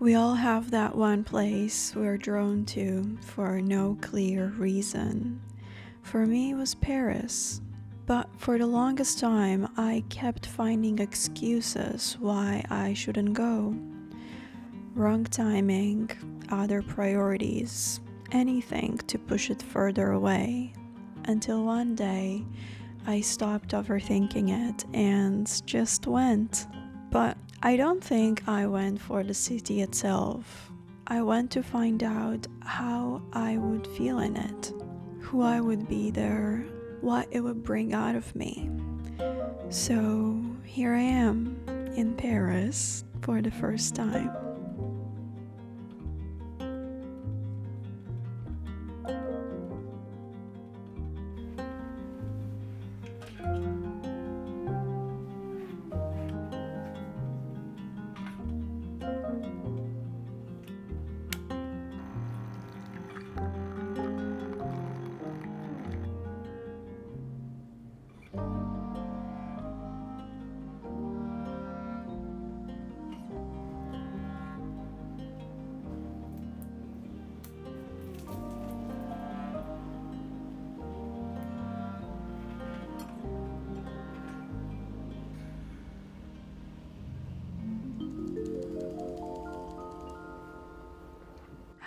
We all have that one place we're drawn to for no clear reason. For me, it was Paris. But for the longest time, I kept finding excuses why I shouldn't go. Wrong timing, other priorities, anything to push it further away. Until one day, I stopped overthinking it and just went. But I don't think I went for the city itself. I went to find out how I would feel in it, who I would be there, what it would bring out of me. So here I am in Paris for the first time.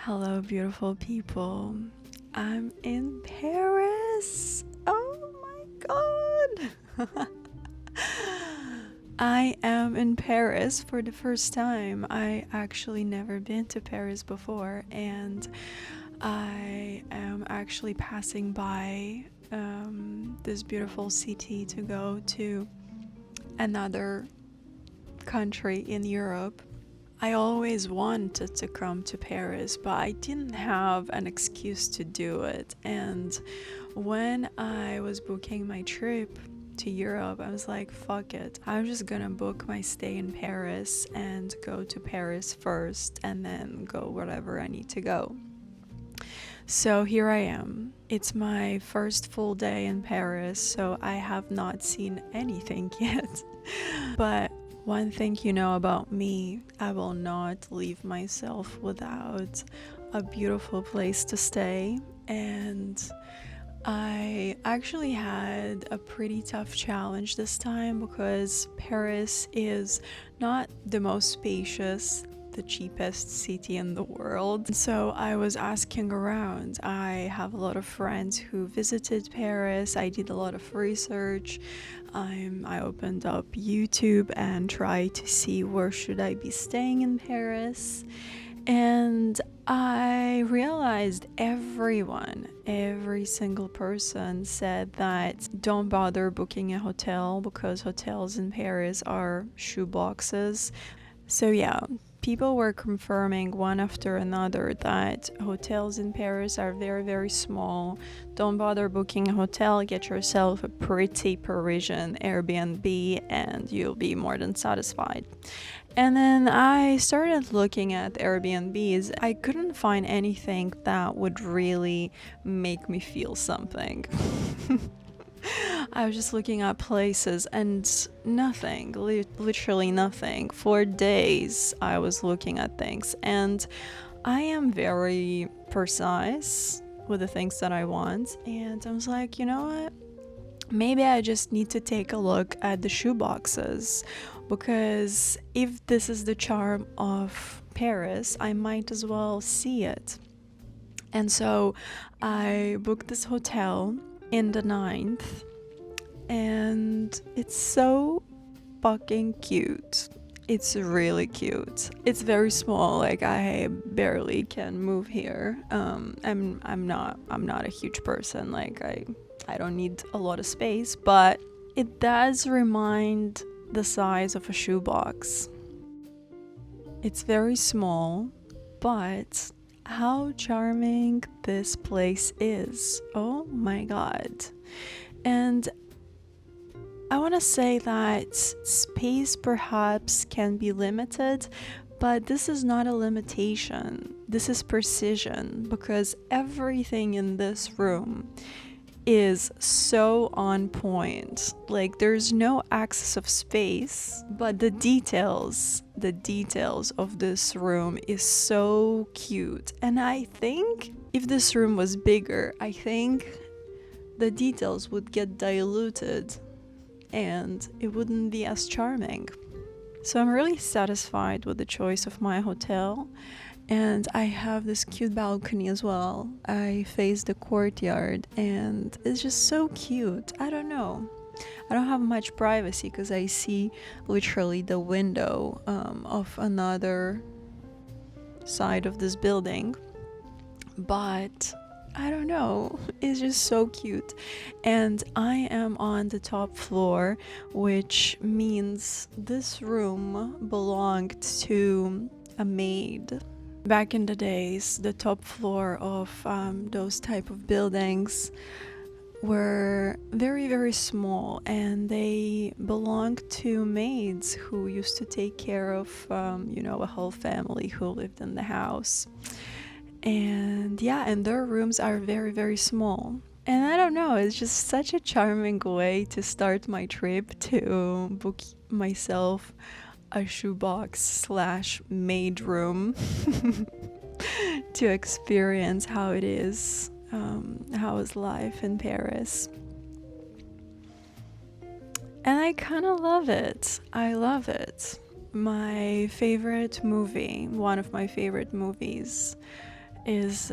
Hello, beautiful people. I'm in Paris. Oh my god. I am in Paris for the first time. I actually never been to Paris before, and I am actually passing by this beautiful city to go to another country in Europe. I always wanted to come to Paris, but I didn't have an excuse to do it. And when I was booking my trip to Europe, I was like, fuck it. I'm just gonna book my stay in Paris and go to Paris first and then go wherever I need to go. So here I am. It's my first full day in Paris, so I have not seen anything yet. But one thing you know about me, I will not leave myself without a beautiful place to stay. And I actually had a pretty tough challenge this time because Paris is not the most spacious, the cheapest city in the world. So I was asking around. I have a lot of friends who visited Paris. I did a lot of research. I opened up YouTube and tried to see where should I be staying in Paris. And I realized every single person said that don't bother booking a hotel because hotels in Paris are shoeboxes. So yeah, people were confirming one after another that hotels in Paris are very, very small. Don't bother booking a hotel, get yourself a pretty Parisian Airbnb and you'll be more than satisfied. And then I started looking at Airbnbs. I couldn't find anything that would really make me feel something. I was just looking at places and nothing, literally nothing. For days I was looking at things, and I am very precise with the things that I want, and I was like, you know what? Maybe I just need to take a look at the shoeboxes, because if this is the charm of Paris, I might as well see it. And so I booked this hotel in the 9th, and it's so fucking cute. It's really cute. It's very small, like I barely can move here. I'm not a huge person, like I don't need a lot of space, but it does remind the size of a shoebox. It's very small, but how charming this place is. Oh my god. And I want to say that space perhaps can be limited, but this is not a limitation. This is precision, because everything in this room is so on point. Like, there's no excess of space, but the details the details of this room is so cute. And I think if this room was bigger, I think the details would get diluted and it wouldn't be as charming. So I'm really satisfied with the choice of my hotel. And I have this cute balcony as well. I face the courtyard and it's just so cute. I don't know. I don't have much privacy because I see literally the window of another side of this building. But I don't know, it's just so cute. And I am on the top floor, which means this room belonged to a maid. Back in the days, the top floor of those type of buildings were very, very small, and they belonged to maids who used to take care of, a whole family who lived in the house. And yeah, and their rooms are very, very small. And I don't know, it's just such a charming way to start my trip, to book myself a shoebox / maid room to experience how it is, how is life in Paris. And I kind of love it. I love it. My favorite movie, one of my favorite movies, is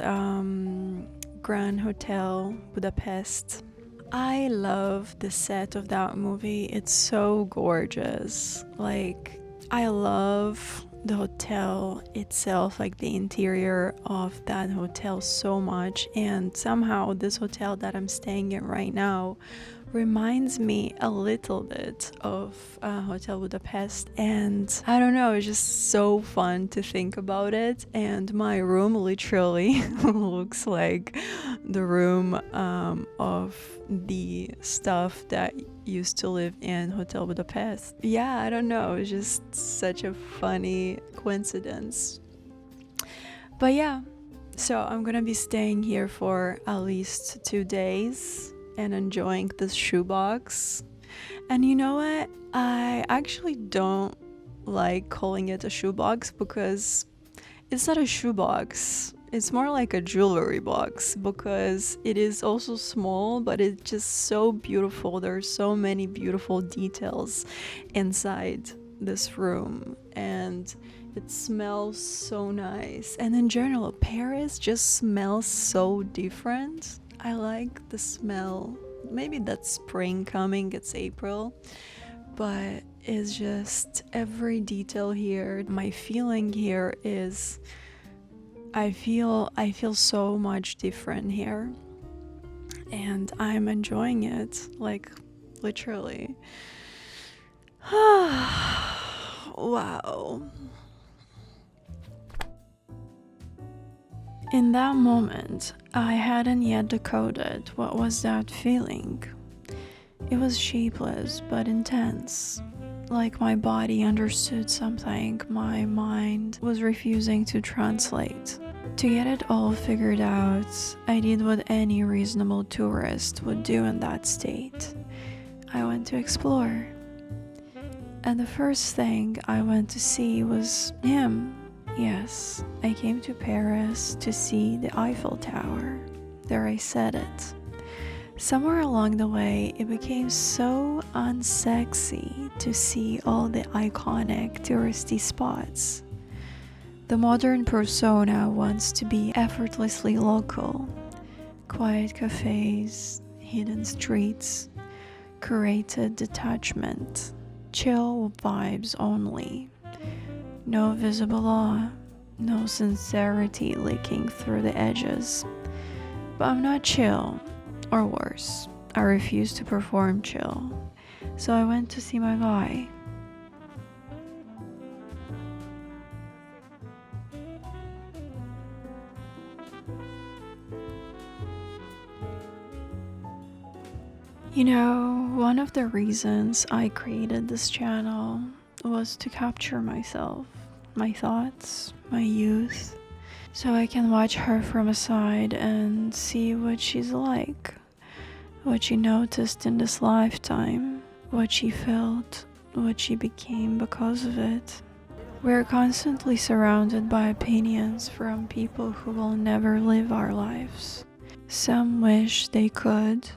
Grand Hotel Budapest. I love the set of that movie. It's so gorgeous. Like, I love the hotel itself, like the interior of that hotel so much. And somehow this hotel that I'm staying in right now reminds me a little bit of Hotel Budapest, and I don't know, it's just so fun to think about it. And my room literally looks like the room of the stuff that used to live in Hotel Budapest. Yeah, I don't know, it's just such a funny coincidence. But yeah, so I'm gonna be staying here for at least 2 days and enjoying this shoebox. And you know what? I actually don't like calling it a shoebox because it's not a shoebox. It's more like a jewelry box because it is also small, but it's just so beautiful. There's so many beautiful details inside this room, and it smells so nice. And in general, Paris just smells so different. I like the smell. Maybe that's spring coming, it's April, but it's just every detail here. My feeling here is I feel so much different here, and I'm enjoying it, like, literally. Wow. In that moment, I hadn't yet decoded what was that feeling. It was shapeless but intense. Like my body understood something my mind was refusing to translate. To get it all figured out, I did what any reasonable tourist would do in that state. I went to explore. And the first thing I went to see was him. Yes, I came to Paris to see the Eiffel Tower. There I said it. Somewhere along the way, it became so unsexy to see all the iconic touristy spots. The modern persona wants to be effortlessly local. Quiet cafes, hidden streets, curated detachment, chill vibes only. No visible awe, no sincerity leaking through the edges. But I'm not chill, or worse, I refuse to perform chill. So I went to see my guy. You know, one of the reasons I created this channel was to capture myself, my thoughts, my youth, so I can watch her from aside and see what she's like, what she noticed in this lifetime, what she felt, what she became because of it. We're constantly surrounded by opinions from people who will never live our lives. Some wish they could,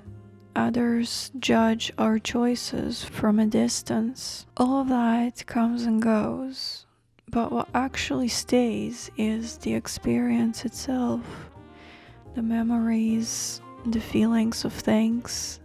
others judge our choices from a distance. All of that comes and goes, but what actually stays is the experience itself, the memories, the feelings of things,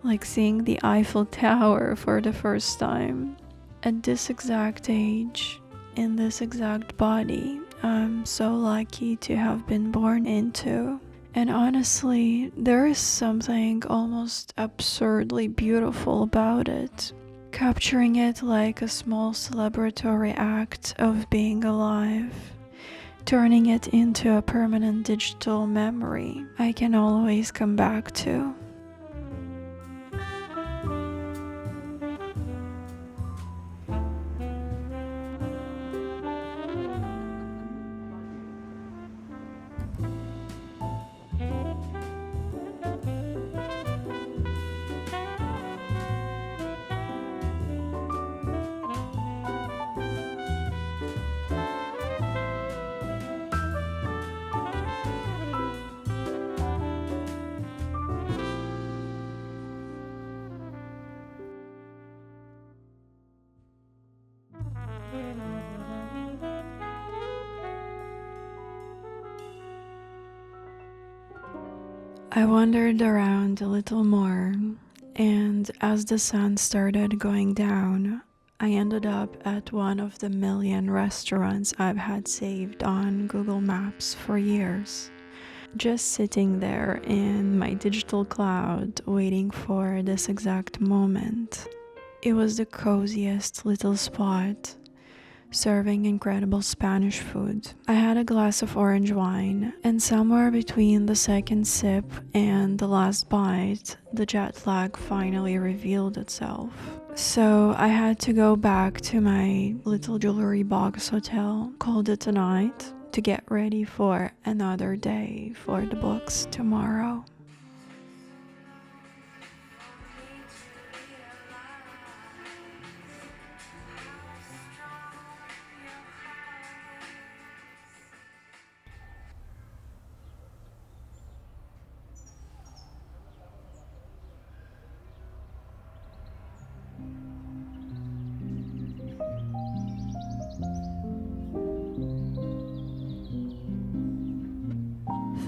like seeing the Eiffel Tower for the first time. At this exact age, in this exact body, I'm so lucky to have been born into. And honestly, there is something almost absurdly beautiful about it. Capturing it like a small celebratory act of being alive. Turning it into a permanent digital memory I can always come back to. I wandered around a little more, and as the sun started going down, I ended up at one of the million restaurants I've had saved on Google Maps for years. Just sitting there in my digital cloud, waiting for this exact moment. It was the coziest little spot, serving incredible Spanish food. I had a glass of orange wine, and somewhere between the second sip and the last bite, the jet lag finally revealed itself. So I had to go back to my little jewelry box hotel, called it a night, to get ready for another day for the books tomorrow.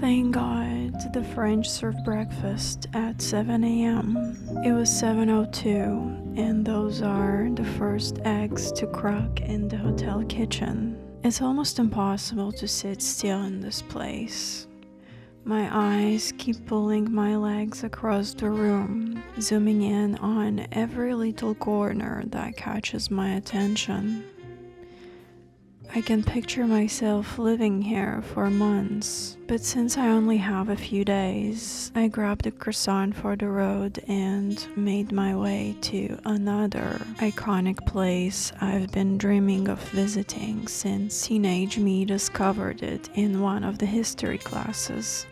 Thank God the French served breakfast at 7 a.m. It was 7:02, and those are the first eggs to crack in the hotel kitchen. It's almost impossible to sit still in this place. My eyes keep pulling my legs across the room, zooming in on every little corner that catches my attention. I can picture myself living here for months, but since I only have a few days, I grabbed a croissant for the road and made my way to another iconic place I've been dreaming of visiting since teenage me discovered it in one of the history classes.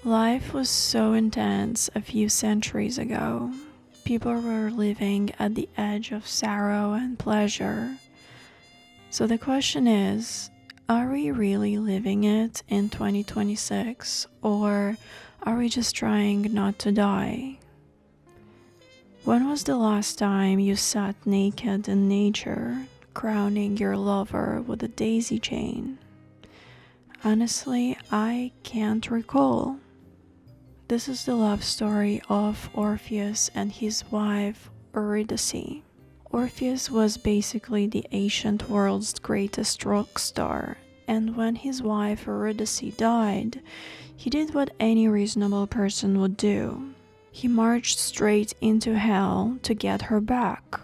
Life was so intense a few centuries ago. People were living at the edge of sorrow and pleasure. So the question is, Are we really living it in 2026, or are we just trying not to die? When was the last time you sat naked in nature, crowning your lover with a daisy chain? Honestly, I can't recall. This is the love story of Orpheus and his wife Eurydice. Orpheus was basically the ancient world's greatest rock star, and when his wife Eurydice died, he did what any reasonable person would do. He marched straight into hell to get her back.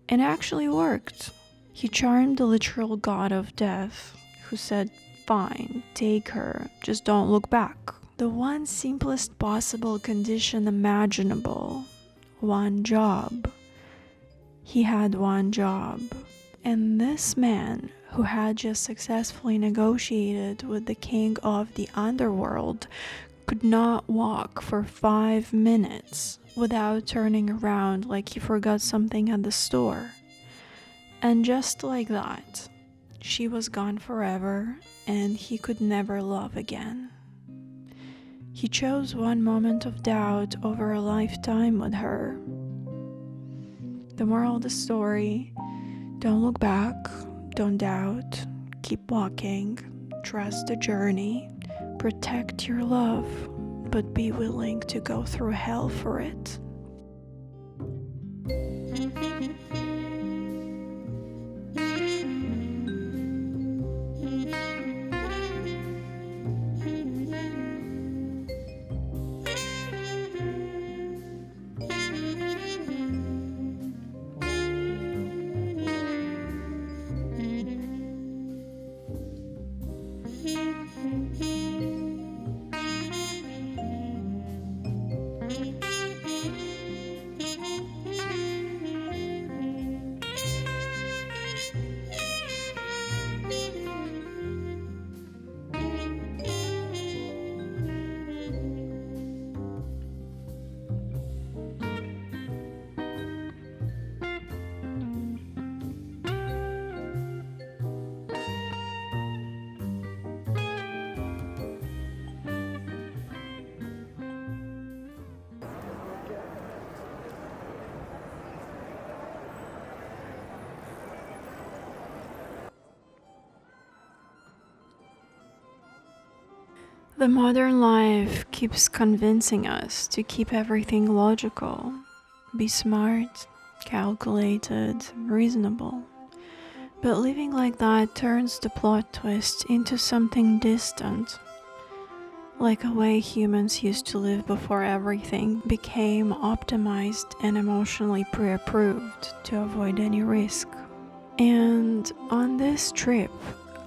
And it actually worked. He charmed the literal god of death, who said, "Fine, take her, just don't look back." The one simplest possible condition imaginable. One job. He had one job. And this man, who had just successfully negotiated with the king of the underworld, could not walk for 5 minutes without turning around like he forgot something at the store. And just like that, she was gone forever, and he could never love again. He chose one moment of doubt over a lifetime with her. The moral of the story: don't look back, don't doubt, keep walking, trust the journey, protect your love, but be willing to go through hell for it. The modern life keeps convincing us to keep everything logical, be smart, calculated, reasonable. But living like that turns the plot twist into something distant, like a way humans used to live before everything became optimized and emotionally pre-approved to avoid any risk. And on this trip,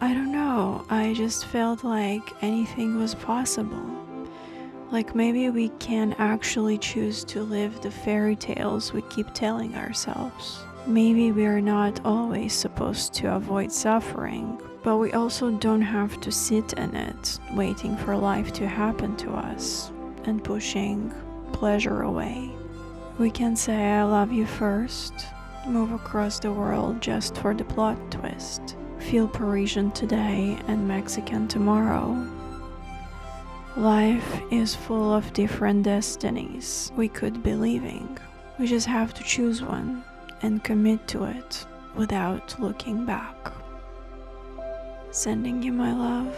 I don't know, I just felt like anything was possible. Like maybe we can actually choose to live the fairy tales we keep telling ourselves. Maybe we are not always supposed to avoid suffering, but we also don't have to sit in it, waiting for life to happen to us and pushing pleasure away. We can say "I love you" first, move across the world just for the plot twist. Feel Parisian today and Mexican tomorrow. Life is full of different destinies we could be living. We just have to choose one and commit to it without looking back. Sending you my love.